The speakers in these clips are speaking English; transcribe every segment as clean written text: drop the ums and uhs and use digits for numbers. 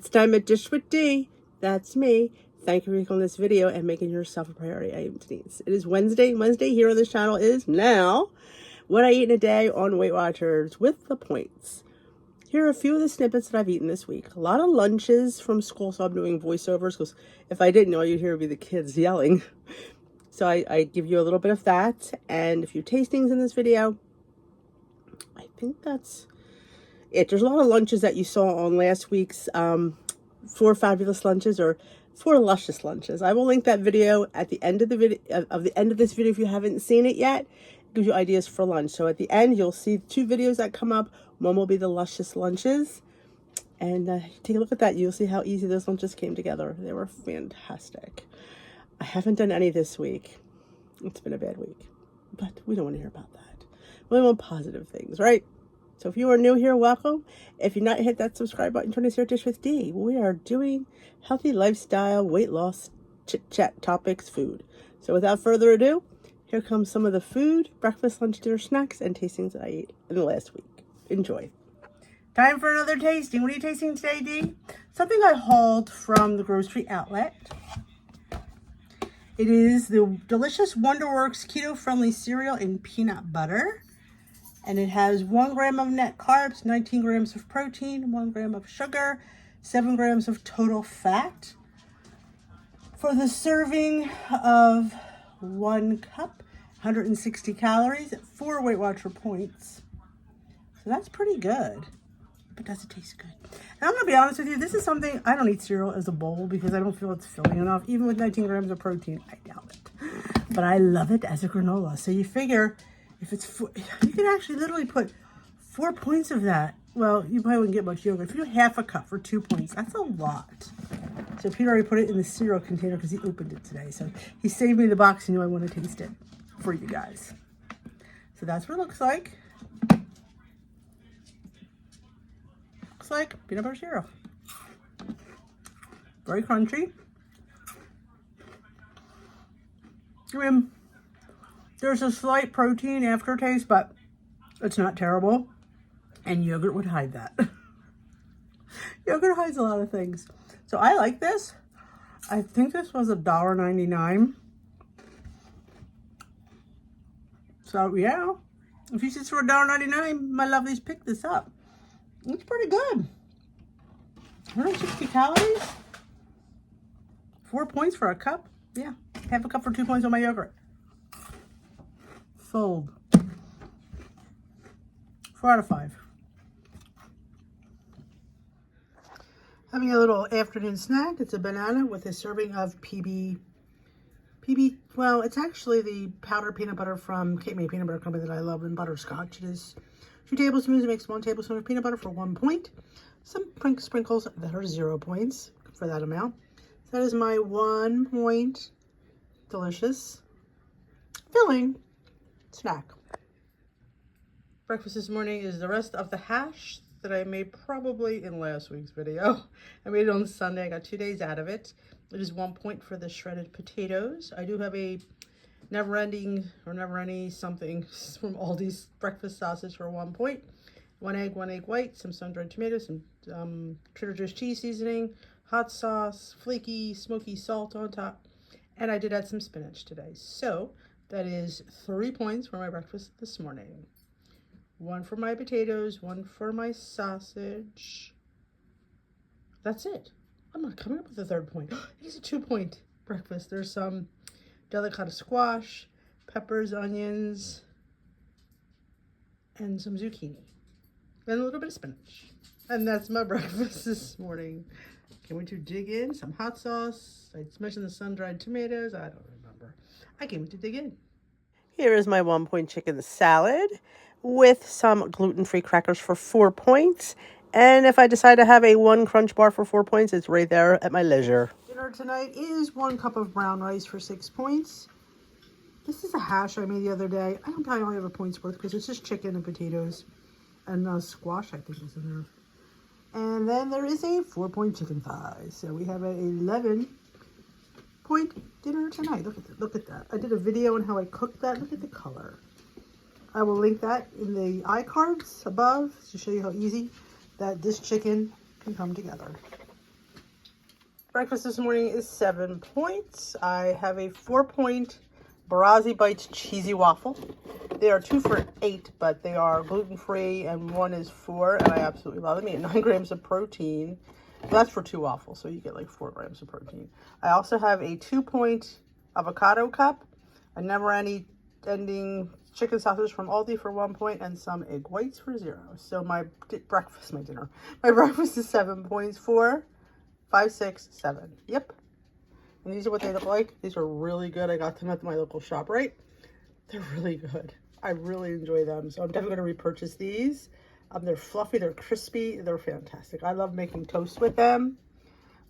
It's time at Dish with D. That's me. Thank you for clicking on this video and making yourself a priority. I am Denise. It is Wednesday. Wednesday here on this channel is now what I eat in a day on Weight Watchers with the points. Here are a few of the snippets that I've eaten this week. A lot of lunches from school, so I'm doing voiceovers because if I didn't know, you'd hear me the kids yelling. So I give you a little bit of that and a few tastings in this video. I think that's it. There's a lot of lunches that you saw on last week's 4 fabulous lunches or 4 luscious lunches. I will link that video at the end of the video of this video if you haven't seen it yet. It gives you ideas for lunch. So at the end you'll see 2 videos that come up. One will be the luscious lunches, and take a look at that. You'll see how easy those lunches came together. They were fantastic. I haven't done any this week. It's been a bad week, but we don't want to hear about that. We want positive things, right? So if you are new here, welcome. If you're not, hit that subscribe button. Join us here at Dish with D. We are doing healthy lifestyle, weight loss, chit-chat topics, food. So without further ado, here comes some of the food, breakfast, lunch, dinner, snacks, and tastings that I ate in the last week. Enjoy. Time for another tasting. What are you tasting today, D? Something I hauled from the grocery outlet. It is the delicious Wonderworks keto-friendly cereal in peanut butter. And it has 1 gram of net carbs, 19 grams of protein, 1 gram of sugar, 7 grams of total fat. For the serving of 1 cup, 160 calories, 4 Weight Watcher points. So that's pretty good. But does it taste good? And I'm going to be honest with you, this is something, I don't eat cereal as a bowl because I don't feel it's filling enough. Even with 19 grams of protein, I doubt it. But I love it as a granola. So you figure if it's, you can actually literally put 4 points of that. Well, you probably wouldn't get much yogurt. If you do half a cup for 2 points, that's a lot. So Peter already put it in the cereal container because he opened it today. So he saved me the box. He knew I want to taste it for you guys. So that's what it looks like. Looks like peanut butter cereal. Very crunchy. There's a slight protein aftertaste, but it's not terrible. And yogurt would hide that. Yogurt hides a lot of things. So I like this. I think this was $1.99. So yeah, if you just for $1.99, my lovelies, pick this up. It's pretty good. 160 calories. 4 points for a cup. Yeah, half a cup for 2 points on my yogurt. Sold. 4 out of 5. Having a little afternoon snack. It's a banana with a serving of PB. Well, it's actually the powdered peanut butter from Cape May Peanut Butter Company that I love, and butterscotch. It is 2 tablespoons. It makes 1 tablespoon of peanut butter for 1 point. Some sprinkles that are 0 points for that amount. So that is my 1 point delicious filling snack. Breakfast this morning is the rest of the hash that I made probably in last week's video. I made it on Sunday. I got 2 days out of it. It is 1 point for the shredded potatoes. I do have a never-ending something from Aldi's breakfast sausage for 1 point. 1 egg white, some sun-dried tomatoes, some Trader Joe's cheese seasoning, hot sauce, flaky, smoky salt on top. And I did add some spinach today. So that is 3 points for my breakfast this morning. 1 for my potatoes, 1 for my sausage. That's it. I'm not coming up with a 3rd point. It is a 2-point breakfast. There's some delicata squash, peppers, onions, and some zucchini. And a little bit of spinach. And that's my breakfast this morning. Can't wait to dig in. Some hot sauce. I mentioned the sun-dried tomatoes. I don't remember. I can't wait to dig in. Here is my 1 point chicken salad with some gluten-free crackers for 4 points. And if I decide to have a 1 crunch bar for 4 points, it's right there at my leisure. Dinner tonight is 1 cup of brown rice for 6 points. This is a hash I made the other day. I don't probably only have a point's worth because it's just chicken and potatoes and squash, I think, is in there. And then there is a 4-point chicken thigh. So we have an 11-point dinner tonight. Look at that. I did a video on how I cooked that. Look at the color. I will link that in the iCards above to show you how easy that this chicken can come together. Breakfast this morning is 7 points. I have a 4-point Barazzi Bites cheesy waffle. They are 2 for $8, but they are gluten-free, and one is 4, and I absolutely love them. They get 9 grams of protein. That's for 2 waffles, so you get like 4 grams of protein. I also have a 2-point avocado cup, a never-ending chicken sausage from Aldi for 1 point, and some egg whites for 0. So my breakfast is 7 points. 4, 5, 6, 7. Yep. And these are what they look like. These are really good. I got them at my local ShopRite. They're really good. I really enjoy them. So I'm definitely going to repurchase these. They're fluffy. They're crispy. They're fantastic. I love making toast with them.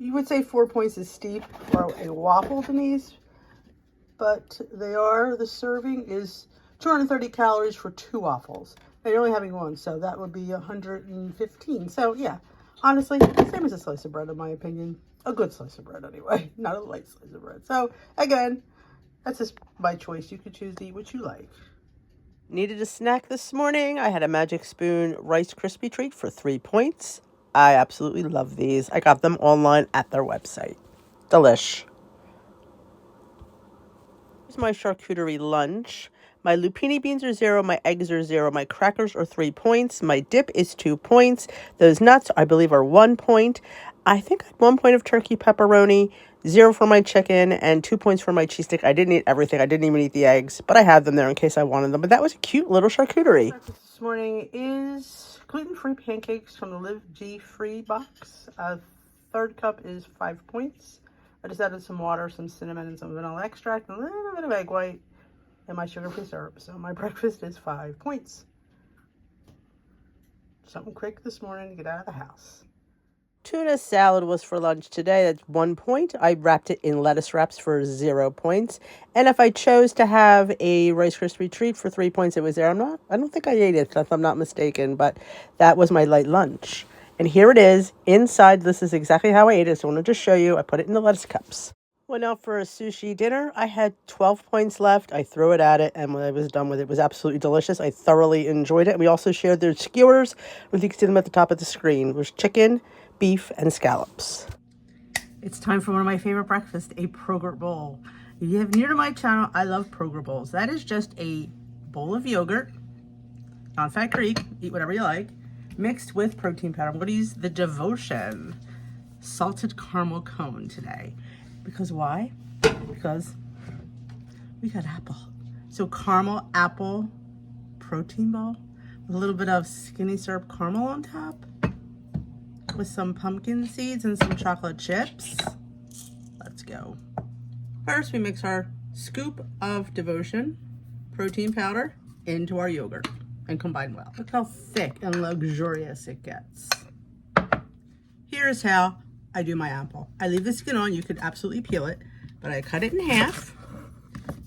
You would say 4 points is steep for a waffle, Denise. But the serving is 230 calories for 2 waffles. Now you're only having one, so that would be 115. So yeah, honestly, same as a slice of bread in my opinion. A good slice of bread anyway, not a light slice of bread. So again, that's just my choice. You could choose to eat what you like. Needed a snack this morning. I had a Magic Spoon Rice Krispie treat for 3 points. I absolutely love these. I got them online at their website. Delish. Here's my charcuterie lunch. My lupini beans are 0, my eggs are 0, my crackers are 3 points, my dip is 2 points. Those nuts, I believe, are 1 point. I think I had 1 point of turkey pepperoni, 0 for my chicken, and 2 points for my cheese stick. I didn't eat everything. I didn't even eat the eggs, but I had them there in case I wanted them. But that was a cute little charcuterie. Breakfast this morning is gluten-free pancakes from the Live G-Free box. 3rd cup is 5 points. I just added some water, some cinnamon, and some vanilla extract, and a little bit of egg white, and my sugar-free syrup. So my breakfast is 5 points. Something quick this morning to get out of the house. Tuna salad was for lunch today. That's 1 point. I wrapped it in lettuce wraps for 0 points. And if I chose to have a Rice Krispie treat for 3 points, it was there. I don't think I ate it, if I'm not mistaken, but that was my light lunch. And here it is inside. This is exactly how I ate it. So I wanted to show you. I put it in the lettuce cups. Went out for a sushi dinner. I had 12 points left. I threw it at it, and when I was done with it, it was absolutely delicious. I thoroughly enjoyed it. We also shared their skewers. You can see them at the top of the screen. It was chicken, beef, and scallops. It's time for one of my favorite breakfasts, a Progrert bowl. If you have new to my channel, I love Progrert bowls. That is just a bowl of yogurt, non-fat Greek, eat whatever you like, mixed with protein powder. I'm going to use the Devotion salted caramel cone today. Because why? Because we got apple. So caramel apple protein bowl with a little bit of skinny syrup caramel on top with some pumpkin seeds and some chocolate chips. Let's go. First, we mix our scoop of Devotion protein powder into our yogurt and combine well. Look how thick and luxurious it gets. Here's how I do my apple. I leave the skin on. You could absolutely peel it, but I cut it in half.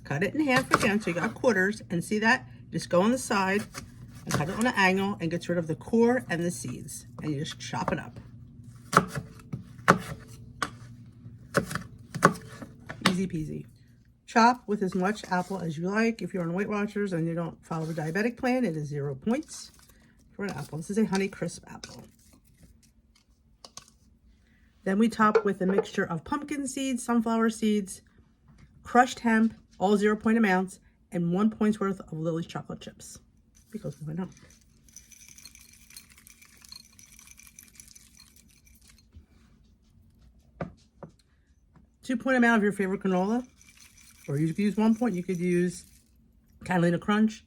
Cut it in half again, so you got quarters. And see that? Just go on the side and cut it on an angle and gets rid of the core and the seeds. And you just chop it up. Easy peasy. Chop with as much apple as you like. If you're on Weight Watchers and you don't follow the diabetic plan, it is 0 points for an apple. This is a Honey Crisp apple. Then we top with a mixture of pumpkin seeds, sunflower seeds, crushed hemp, all 0 point amounts, and 1 point's worth of Lily's chocolate chips. Because why not? Two-point amount of your favorite granola, or you could use 1 point. You could use Catalina Crunch,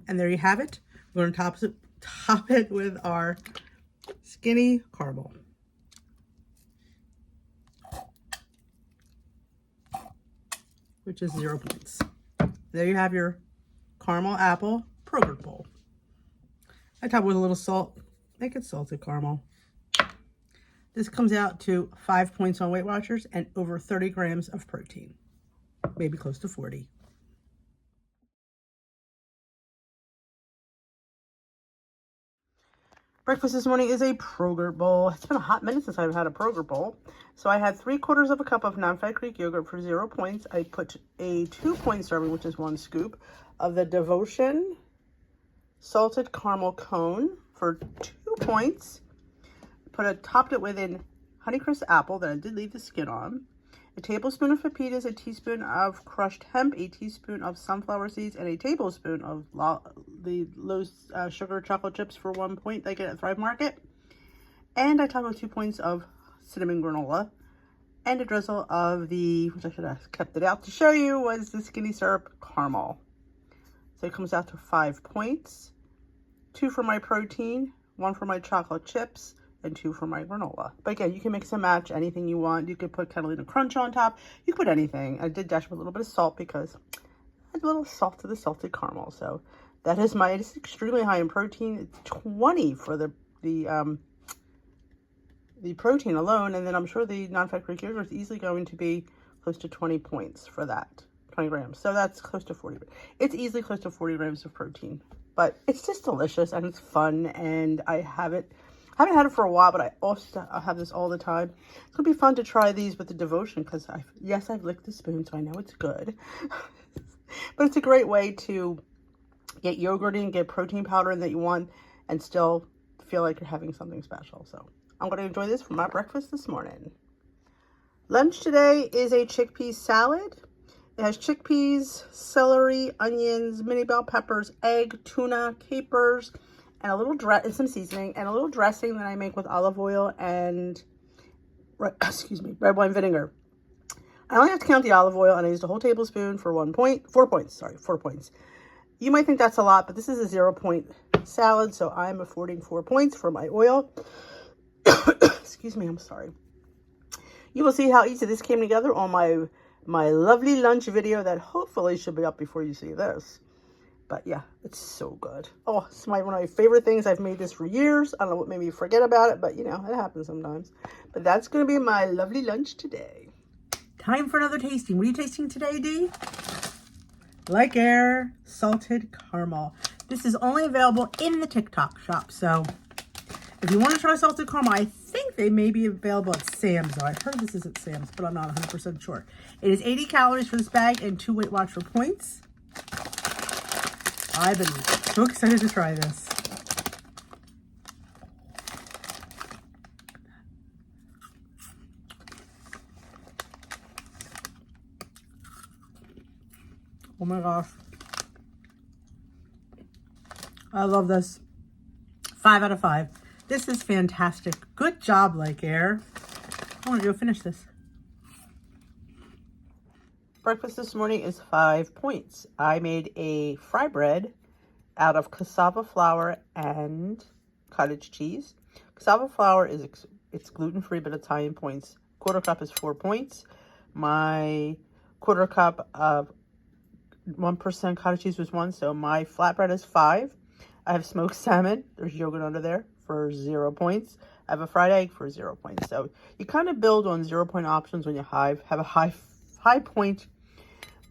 and there you have it. We're going to top it with our skinny caramel. Which is 0 points. There you have your caramel apple Progrert bowl. I top it with a little salt. Make it salted caramel. This comes out to 5 points on Weight Watchers and over 30 grams of protein. Maybe close to 40. Breakfast this morning is a Progrert bowl. It's been a hot minute since I've had a Progrert bowl. So I had 3/4 of a cup of non-fat Greek yogurt for 0 points. I put a 2-point serving, which is 1 scoop, of the Devotion salted caramel cone for 2 points. Topped it with an Honeycrisp apple that I did leave the skin on, a tablespoon of pepitas, a teaspoon of crushed hemp, a teaspoon of sunflower seeds, and a tablespoon of the low sugar chocolate chips for 1 point that I get at Thrive Market. And I topped with 2 points of cinnamon granola, and a drizzle of the, which I should have kept it out to show you, was the Skinny Syrup Caramel. So it comes out to 5 points. 2 for my protein, 1 for my chocolate chips, and 2 for my granola. But again, you can mix and match anything you want. You could put Catalina Crunch on top. You could put anything. I did dash with a little bit of salt because I had a little salt to the salted caramel. So that is it's extremely high in protein. It's 20 for the protein alone. And then I'm sure the non-fat Greek yogurt is easily going to be close to 20 points for that. 20 grams. So that's close to 40. It's easily close to 40 grams of protein. But it's just delicious and it's fun. And I haven't had it for a while, but I also have this all the time. It's going to be fun to try these with the devotion because, I've licked the spoon, so I know it's good. But it's a great way to get yogurt in, get protein powder in that you want, and still feel like you're having something special. So I'm going to enjoy this for my breakfast this morning. Lunch today is a chickpea salad. It has chickpeas, celery, onions, mini bell peppers, egg, tuna, capers, and a little some seasoning, and a little dressing that I make with olive oil and red wine vinegar. I only have to count the olive oil, and I used a whole tablespoon for 1 point. 4 points, sorry, 4 points. You might think that's a lot, but this is a 0-point salad, so I'm affording 4 points for my oil. Excuse me, I'm sorry. You will see how easy this came together on my lovely lunch video that hopefully should be up before you see this. But yeah, it's so good. Oh, it's one of my favorite things. I've made this for years. I don't know what made me forget about it, but you know, it happens sometimes. But that's going to be my lovely lunch today. Time for another tasting. What are you tasting today, Dee? Like Air Salted Caramel. This is only available in the TikTok shop. So if you want to try salted caramel, I think they may be available at Sam's. Though I've heard this is at Sam's, but I'm not 100% sure. It is 80 calories for this bag and 2 Weight Watcher points. I've been so excited to try this. Oh my gosh. I love this. 5 out of 5. This is fantastic. Good job, Like Air. I want to go finish this. Breakfast this morning is 5 points. I made a fry bread out of cassava flour and cottage cheese. Cassava flour it's gluten-free, but it's high in points. Quarter cup is 4 points. My quarter cup of 1% cottage cheese was 1, so my flatbread is 5. I have smoked salmon. There's yogurt under there for 0 points. I have a fried egg for 0 points. So you kind of build on 0-point options when you have a high point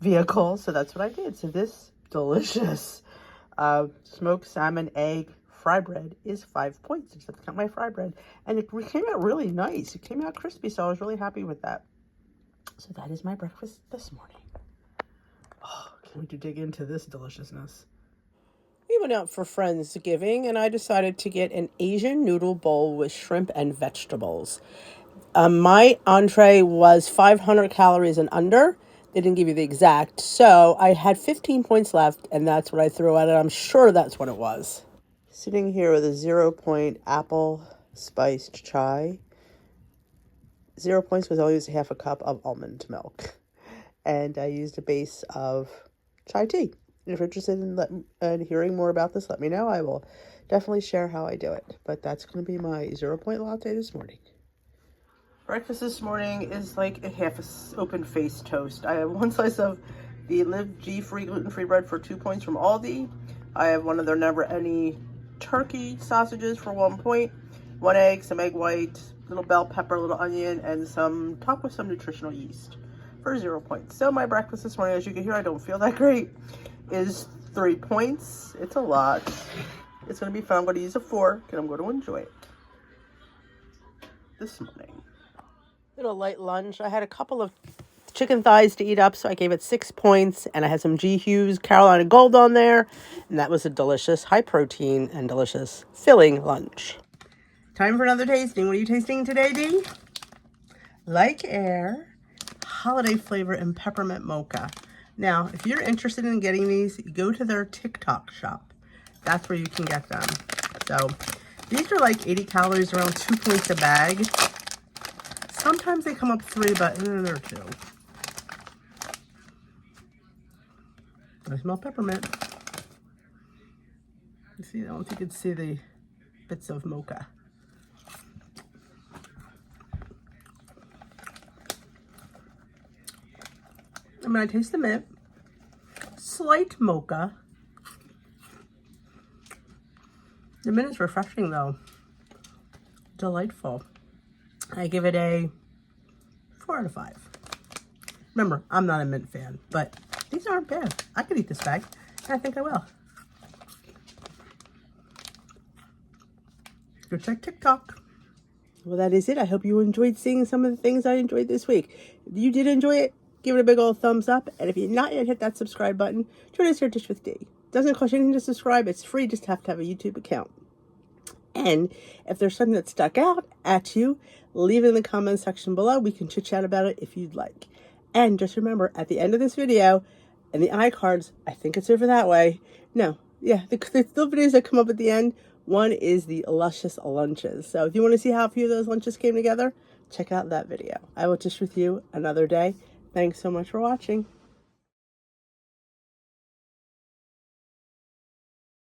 vehicle. So that's what I did. So this delicious smoked salmon egg fry bread is 5 points. Except to count my fry bread, and it came out really nice. It came out crispy, so I was really happy with that. So that is my breakfast this morning. Oh, can't wait to dig into this deliciousness. We went out for Friendsgiving, and I decided to get an Asian noodle bowl with shrimp and vegetables. My entree was 500 calories and under. They didn't give you the exact, so I had 15 points left, and that's what I threw at it. I'm sure that's what it was. Sitting here with a 0-point apple spiced chai. 0 points because I used half a cup of almond milk, and I used a base of chai tea. If you're interested in hearing more about this, let me know. I will definitely share how I do it. But that's going to be my 0-point latte this morning. Breakfast this morning is like a half open-faced toast. I have 1 slice of the Live G-free gluten-free bread for 2 points from Aldi. I have one of their Never Any turkey sausages for 1 point. 1 egg, some egg white, little bell pepper, little onion, and topped with some nutritional yeast for 0 points. So my breakfast this morning, as you can hear, I don't feel that great, is 3 points. It's a lot. It's going to be fun. I'm going to use a fork, and I'm going to enjoy it this morning. Little light lunch. I had a couple of chicken thighs to eat up, so I gave it 6 points, and I had some G. Hughes Carolina Gold on there, and that was a delicious, high protein, and delicious filling lunch. Time for another tasting. What are you tasting today, Dee? Like Air, holiday flavor, and peppermint mocha. Now, if you're interested in getting these, go to their TikTok shop. That's where you can get them. So these are like 80 calories, around 2 points a bag. Sometimes they come up 3, but they're 2. I smell peppermint. You see, I don't think you can see the bits of mocha. I'm gonna taste the mint. Slight mocha. The mint is refreshing though. Delightful. I give it a 4 out of 5. Remember, I'm not a mint fan, but these aren't bad. I could eat this bag, and I think I will. Go check TikTok. Well, that is it. I hope you enjoyed seeing some of the things I enjoyed this week. If you did enjoy it, give it a big old thumbs up. And if you're not yet, hit that subscribe button. Join us here at Dish with D. Doesn't cost you anything to subscribe. It's free. Just have to have a YouTube account. And if there's something that stuck out at you, leave it in the comment section below. We can chit chat about it if you'd like. And just remember, at the end of this video, and the iCards, I think it's over that way. No, yeah, the little videos that come up at the end, one is the luscious lunches. So if you want to see how a few of those lunches came together, check out that video. I will dish with you another day. Thanks so much for watching.